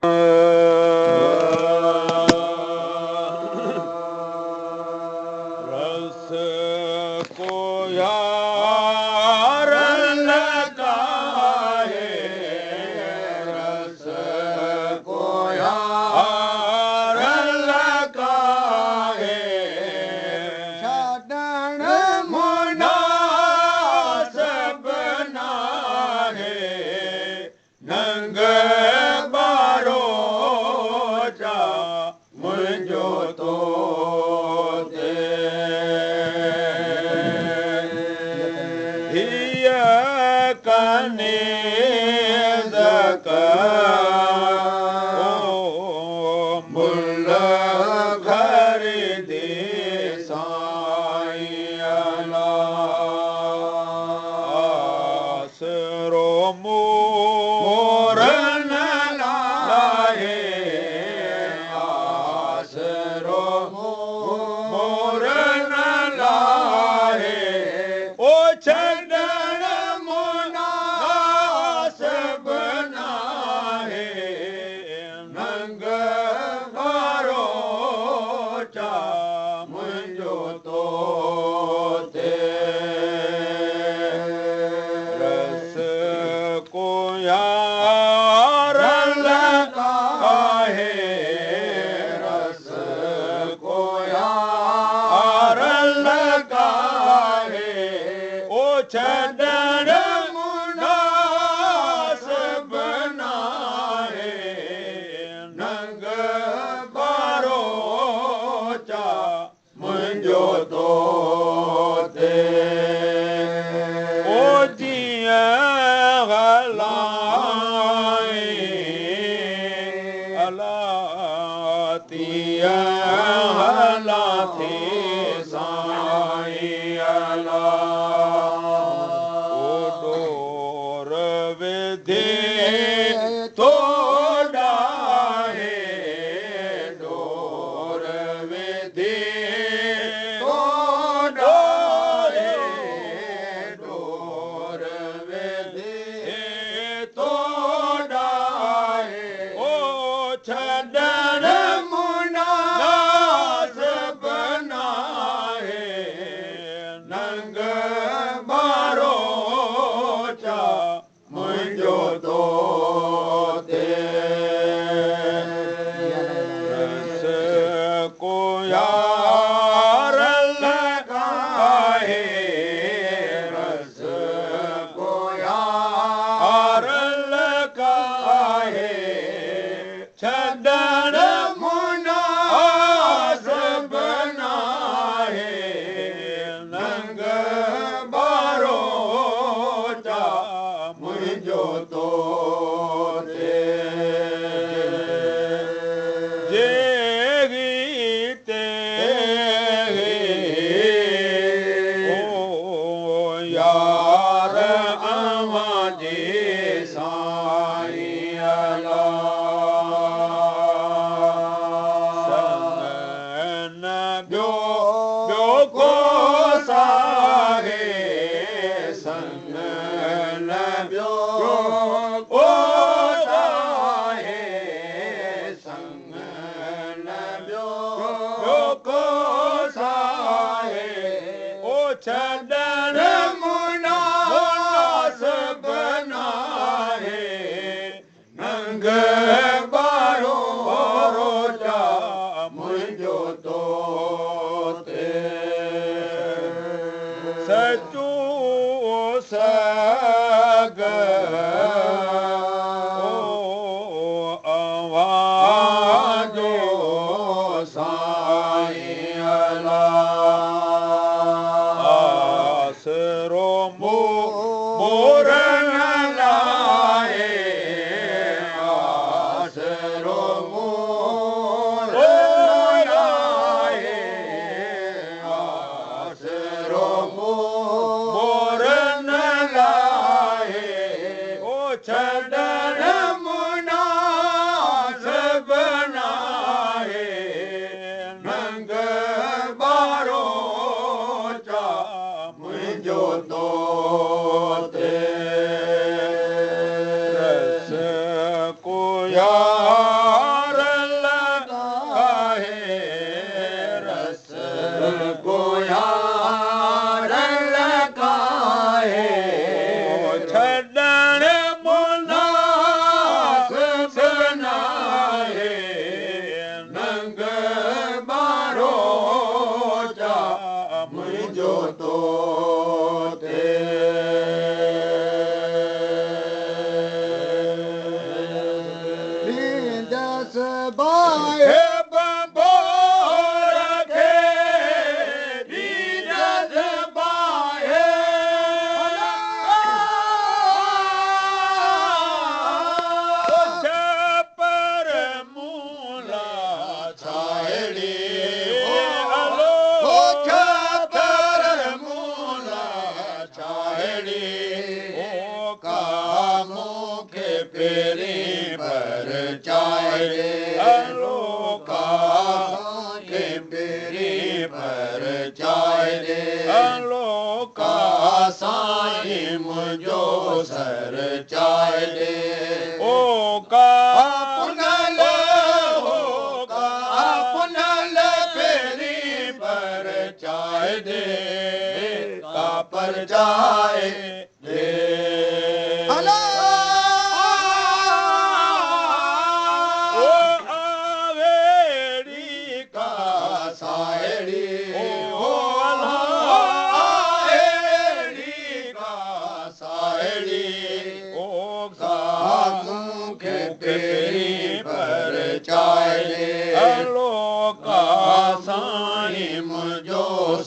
रस को यार लगाए, रस को यार लगाए, छाडण मुनासिब नाहे, नंग बारो जा मुंहिंजो तो कनीज़ मुल घर दे साईं आसरो मोरन लाहे, आसरो मोरन लाहे, ओ छॾण मुनासिब नाहे, नंग बारो चा मुंहिंजो तो रस को यार लगाए, रस को यार लगाए, ओ छॾण मुनासिब नाहे, नंग बारो चा मुंहिंजो तो ओ जीअं हलाए अला तीअं हला थी साईं अला, ओ डोर विधे तो ॾाहे, डोर विधे तो ॾाहे, डोर विधे तो ॾाहे, ओ छॾण मुनासिब नाहे, नंग बारो चा मुंहिंजो तो रस को यार लगाए, रस को यार लगाए, छॾण मुनासिब नाहे, नंग बारो चा मुंहिंजो तो ओ यार अवां जे साईं अला संगन ॿियो को साहे, संगन ॿियो को साहे, संगन ॿियो को साहे, ओ छॾण मुनासिब नाहे, नंग बारो चा मुंहिंजो तो सचो सग अवां जो साईं अला आसरो मोरन लाहे, आसरो मोरन लाहे, आसरो मोरन लाहे, ओ छॾण मुनासिब नाहे, नंग बारो चा मुंहिंजो तो रस को यार बाए बंबोर खे दीजस बाए छपर मूला छायड़ी छपर मूला छायड़ी ओ कामों के पेरी पर चाहे अलोका के पेरी पर चाहे अलोका साईं मुझो सर चाहे ओ का पुनल हो का पुनल पेरी पर चाहे दे का पर जाए दे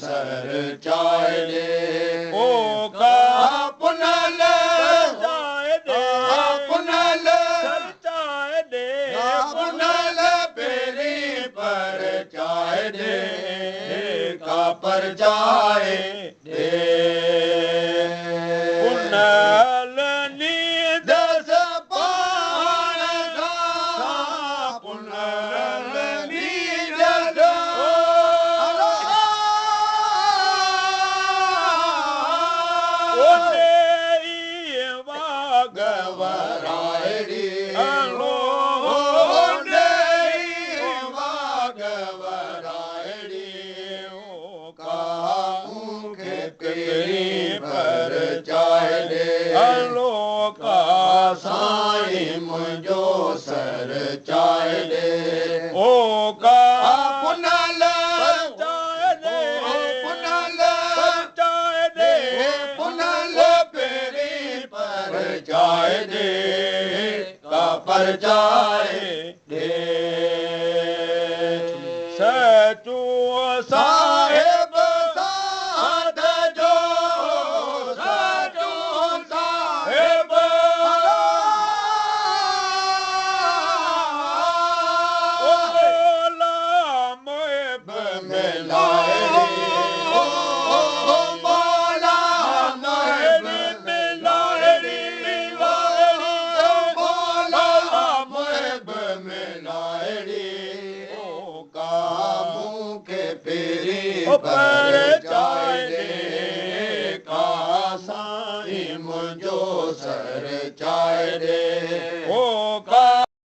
सर चाहे ओ का पुनल चाहे दे पुनल चाहे दे पुनल पेरी पर चाहे दे का पर जाए दे पुनल नींद पान का पुनल नींद साईं मुझो सर चाहे दे ओ का पुनल चाहे दे पुनल चाहे दे पुनल पेरी पर चाहे दे का पर जाए दे सचो साहेब साध जो सचो साहेब पर चाहे का साईं मुझो सर चाहे